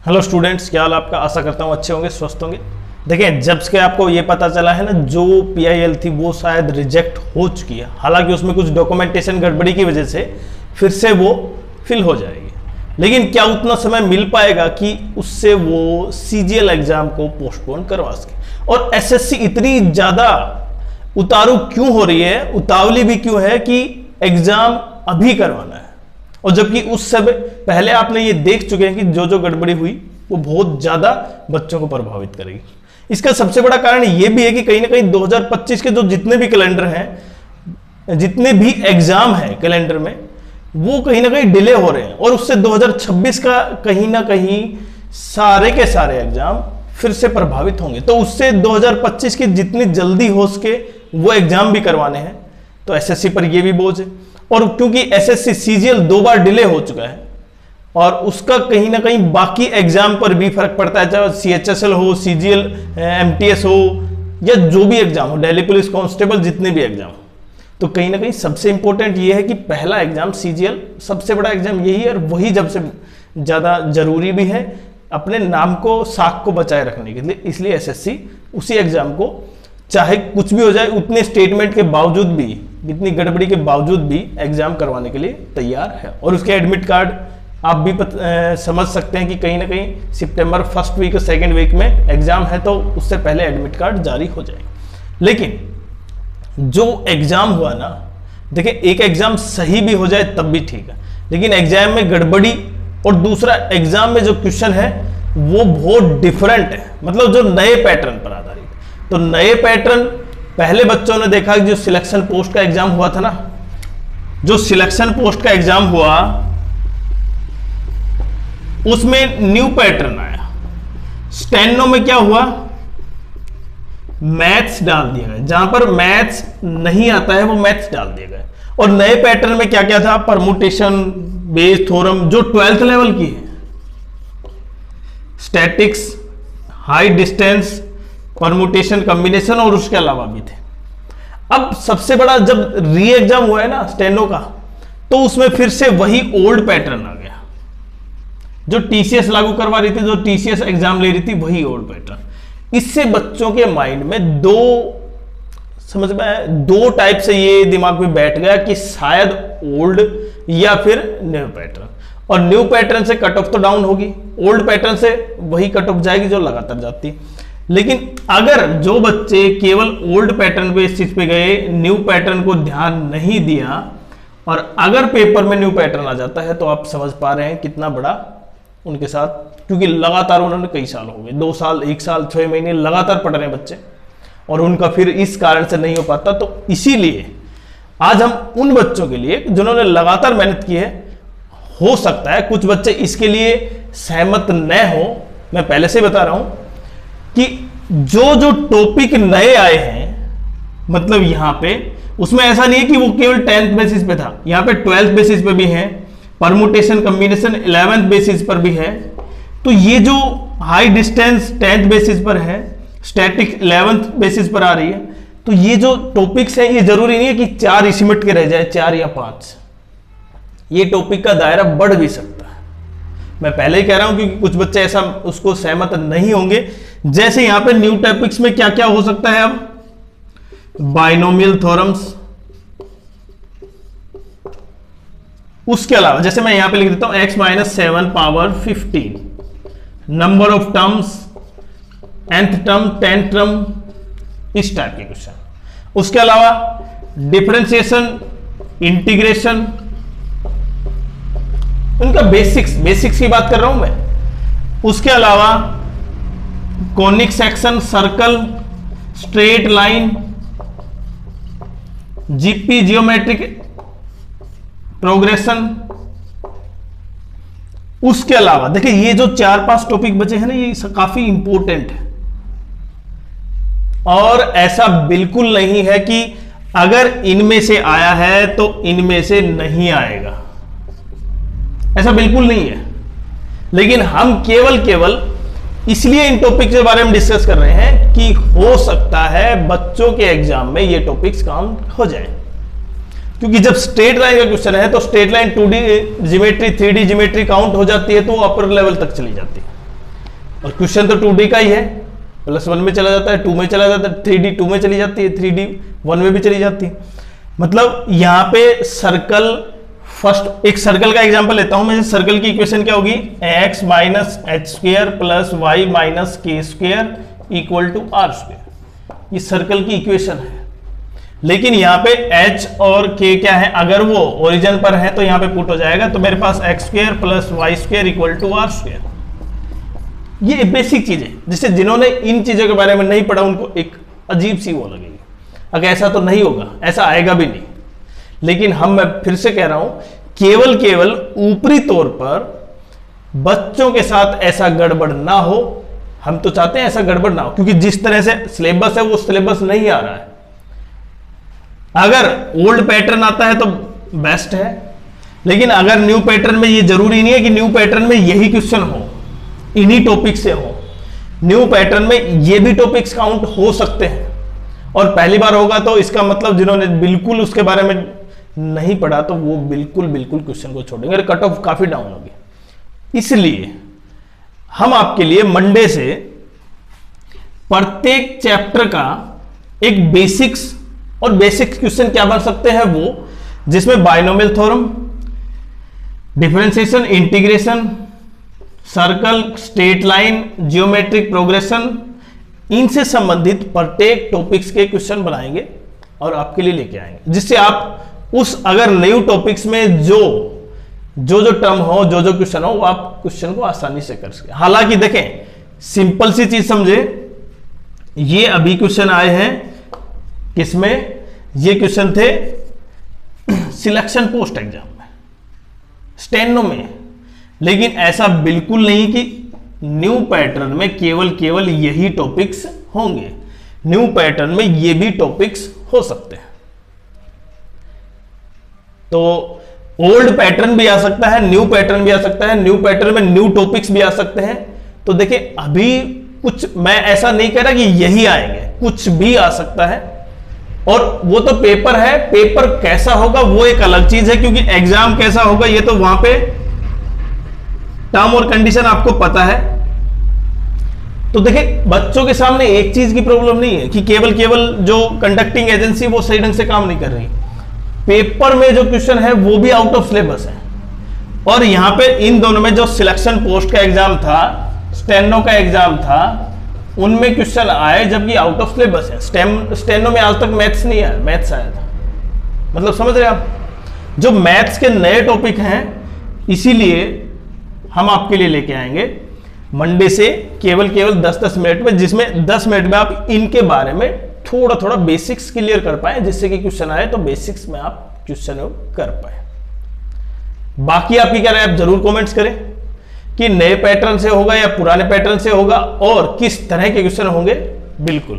Hello students, क्या हाल आपका। आशा करता हूँ अच्छे होंगे, स्वस्थ होंगे। देखिए, जब से आपको ये पता चला है ना, जो PIL थी वो शायद रिजेक्ट हो चुकी है। हालांकि उसमें कुछ डॉक्यूमेंटेशन गड़बड़ी की वजह से फिर से वो फिल हो जाएगी, लेकिन क्या उतना समय मिल पाएगा कि उससे वो CGL एग्जाम को पोस्टपोन करवा सके। और SSC इतनी ज़्यादा उतारू क्यों हो रही है, उतावली भी क्यों है कि एग्जाम अभी करवाना है, और जबकि उस समय पहले आपने ये देख चुके हैं कि जो गड़बड़ी हुई वो बहुत ज्यादा बच्चों को प्रभावित करेगी। इसका सबसे बड़ा कारण ये भी है कि कहीं ना कहीं 2025 के जो जितने भी कैलेंडर हैं, जितने भी एग्जाम हैं कैलेंडर में, वो कहीं ना कहीं डिले हो रहे हैं, और उससे 2026 का कहीं ना कहीं सारे के सारे एग्जाम फिर से प्रभावित होंगे। तो उससे 2025 की जितनी जल्दी हो सके वो एग्जाम भी करवाने हैं। तो SSC पर ये भी बोझ है, और क्योंकि SSC CGL 2 बार डिले हो चुका है, और उसका कहीं ना कहीं बाकी एग्जाम पर भी फर्क पड़ता है, चाहे CHSL हो, CGL MTS हो, या जो भी एग्जाम हो, दिल्ली पुलिस कांस्टेबल, जितने भी एग्जाम हो। तो कहीं ना कहीं सबसे इंपॉर्टेंट ये है कि पहला एग्जाम CGL सबसे बड़ा एग्जाम यही है, और वही जब से ज़्यादा जरूरी भी है अपने नाम को, साख को बचाए रखने के लिए। इसलिए SSC उसी एग्जाम को, चाहे कुछ भी हो जाए, उतने स्टेटमेंट के बावजूद भी, इतनी गड़बड़ी के बावजूद भी एग्जाम करवाने के लिए तैयार है। और उसके एडमिट कार्ड आप भी समझ सकते हैं कि कहीं ना कहीं सितंबर फर्स्ट वीक और सेकेंड वीक में एग्जाम है, तो उससे पहले एडमिट कार्ड जारी हो जाएगा। लेकिन जो एग्जाम हुआ ना, देखिए, एक एग्जाम सही भी हो जाए तब भी ठीक है, लेकिन एग्जाम में गड़बड़ी और दूसरा एग्जाम में जो क्वेश्चन है वो बहुत डिफरेंट है, मतलब जो नए पैटर्न पर आधारित। तो नए पैटर्न पहले बच्चों ने देखा कि जो सिलेक्शन पोस्ट का एग्जाम हुआ था ना, जो सिलेक्शन पोस्ट का एग्जाम हुआ उसमें न्यू पैटर्न आया। स्टेनो में क्या हुआ, मैथ्स डाल दिया गया, जहां पर मैथ्स नहीं आता है वो मैथ्स डाल दिया गया। और नए पैटर्न में क्या क्या था, परमुटेशन, बेस, थ्योरम, जो 12th लेवल की है, statics, high distance, permutation, combination, और उसके अलावा भी थे। अब सबसे बड़ा जब री एग्जाम हुआ है ना स्टेनो का, तो उसमें फिर से वही ओल्ड पैटर्न आ गया। जो TCS लागू करवा रही थी, जो TCS एग्जाम ले रही थी, वही ओल्ड पैटर्न। इससे बच्चों के माइंड में दो टाइप से ये दिमाग में बैठ गया कि शायद ओल्ड या फिर न्यू पैटर्न। और न्यू पैटर्न से कट ऑफ तो डाउन होगी, ओल्ड पैटर्न से वही कट ऑफ जाएगी जो लगातार जाती है। लेकिन अगर जो बच्चे केवल ओल्ड पैटर्न बेसिस पे गए, न्यू पैटर्न को ध्यान नहीं दिया, और अगर पेपर में न्यू पैटर्न आ जाता है, तो आप समझ पा रहे हैं कितना बड़ा उनके साथ, क्योंकि लगातार उन्होंने कई साल हो गए, 2 साल, 1 साल, 6 महीने लगातार पढ़ रहे हैं बच्चे, और उनका फिर इस कारण से नहीं हो पाता। तो इसीलिए आज हम उन बच्चों के लिए जिन्होंने लगातार मेहनत की है, हो सकता है कुछ बच्चे इसके लिए सहमत न हो। मैं पहले से बता रहा हूं कि जो टॉपिक नए आए हैं, मतलब यहां पे उसमें ऐसा नहीं है कि वो केवल 10th बेसिस पे था, यहां पे 12th बेसिस पे भी है, परमुटेशन, कॉम्बिनेशन 11th बेसिस पर भी है। तो ये जो हाई डिस्टेंस 10th बेसिस पर है, स्टैटिक 11th बेसिस पर आ रही है। तो ये जो टॉपिक्स है, ये जरूरी नहीं है कि 4 ही सिमट के रह जाए, 4 या 5। ये टॉपिक का दायरा बढ़ भी सकता है। मैं पहले ही कह रहा हूं क्योंकि कुछ बच्चे ऐसा उसको सहमत नहीं होंगे। जैसे यहां पे न्यू टॉपिक्स में क्या क्या हो सकता है, अब बाइनोमियल थ्योरम्स, उसके अलावा जैसे मैं यहां पे लिख देता हूं x-7 power 15, number of terms, nth term, 10th term, इस टाइप के क्वेश्चन। उसके अलावा डिफरेंशिएशन, इंटीग्रेशन, उनका बेसिक्स की बात कर रहा हूं मैं। उसके अलावा conic section, circle, straight line, GP, geometric progression. उसके अलावा देखिए, ये जो 4-5 टॉपिक बचे हैं ना, ये काफी इंपॉर्टेंट है। और ऐसा बिल्कुल नहीं है कि अगर इनमें से आया है तो इनमें से नहीं आएगा, ऐसा बिल्कुल नहीं है। लेकिन हम केवल इसलिए इन टॉपिक के बारे में डिस्कस कर रहे हैं कि हो सकता है बच्चों के एग्जाम में ये टॉपिक्स काउंट हो जाए। क्योंकि जब स्ट्रेट लाइन का क्वेश्चन है तो straight line 2D geometry 3D geometry count हो जाती है तो वो अपर लेवल तक चली जाती है। और क्वेश्चन तो 2D का ही है, +1 में चला जाता है, 2 में चला जाता है, 3D 2 में चली जाती है, 3D 1 में भी चली जाती है। मतलब यहां पे सर्कल, फर्स्ट एक सर्कल का एग्जांपल लेता हूं मैं। सर्कल की इक्वेशन क्या होगी, x minus H square plus Y minus K square equal to R square, ये सर्कल की इक्वेशन है। लेकिन यहां पे h और k क्या है, अगर वो ओरिजिन पर है तो यहां पे पुट हो जाएगा, तो मेरे पास x square plus Y square equal to R square. ये बेसिक चीज है जिससे जिन्होंने इन चीजों के बारे में नहीं पढ़ा उनको एक अजीब सी वो लगेगी, अगर ऐसा तो नहीं होगा, ऐसा आएगा भी नहीं। लेकिन मैं फिर से कह रहा हूं, केवल ऊपरी तौर पर बच्चों के साथ ऐसा गड़बड़ ना हो। हम तो चाहते हैं ऐसा गड़बड़ ना हो, क्योंकि जिस तरह से सिलेबस है वो सिलेबस नहीं आ रहा है। अगर ओल्ड पैटर्न आता है तो बेस्ट है, लेकिन अगर न्यू पैटर्न में, ये जरूरी नहीं है कि न्यू पैटर्न में यही क्वेश्चन हो, इन्हीं टॉपिक से हो। न्यू पैटर्न में ये भी टॉपिक्स काउंट हो सकते हैं, और पहली बार होगा तो इसका मतलब जिन्होंने बिल्कुल उसके बारे में नहीं पढ़ा तो वो बिल्कुल क्वेश्चन को छोड़ेंगे और कट ऑफ काफी डाउन होगी। इसलिए हम आपके लिए मंडे से प्रत्येक चैप्टर का एक बेसिक्स और बेसिक क्वेश्चन क्या बन सकते हैं वो, जिसमें binomial theorem, differentiation, integration, circle, straight line, geometric progression, इनसे संबंधित प्रत्येक टॉपिक्स के क्वेश्चन बनाएंगे और आपके लिए लेके आएंगे, जिससे आप उस अगर न्यू टॉपिक्स में जो टर्म हो, जो क्वेश्चन हो, वो आप क्वेश्चन को आसानी से कर सके। हालांकि देखें, सिंपल सी चीज समझे, ये अभी क्वेश्चन आए हैं किसमें, ये question the selection post exam में, स्टेनो में। लेकिन ऐसा बिल्कुल नहीं कि न्यू पैटर्न में केवल यही टॉपिक्स होंगे, न्यू पैटर्न में ये भी टॉपिक्स हो सकते हैं। तो ओल्ड पैटर्न भी आ सकता है, न्यू पैटर्न भी आ सकता है, न्यू पैटर्न में न्यू टॉपिक्स भी आ सकते हैं। तो देखिए, अभी कुछ मैं ऐसा नहीं कह रहा कि यही आएंगे, कुछ भी आ सकता है। और वो तो पेपर है, पेपर कैसा होगा वो एक अलग चीज है, क्योंकि एग्जाम कैसा होगा ये तो वहां पे टर्म और कंडीशन आपको पता है। तो देखिए, बच्चों के सामने एक चीज की प्रॉब्लम नहीं है कि केवल जो कंडक्टिंग एजेंसी वो सही ढंग से काम नहीं कर रही। पेपर में जो क्वेश्चन है वो भी आउट ऑफ सिलेबस है। और यहां पे इन दोनों में जो सिलेक्शन पोस्ट का एग्जाम था, स्टेनो का एग्जाम था, उनमें क्वेश्चन आए जबकि आउट ऑफ सिलेबस है। स्टेनो में आज तक मैथ्स नहीं आया, मैथ्स आया था। मतलब समझ रहे आप, जो मैथ्स के नए टॉपिक हैं, इसीलिए हम आपके लिए लेके आएंगे मंडे से केवल 10-10 मिनट में, जिसमें 10 मिनट में आप इनके बारे में थोड़ा बेसिक्स क्लियर कर पाए, जिससे कि क्वेश्चन आए तो बेसिक्स में आप क्वेश्चन कर पाए। बाकी आपकी क्या राय, आप जरूर कमेंट्स करें कि नए पैटर्न से होगा या पुराने पैटर्न से होगा और किस तरह के क्वेश्चन होंगे। बिल्कुल।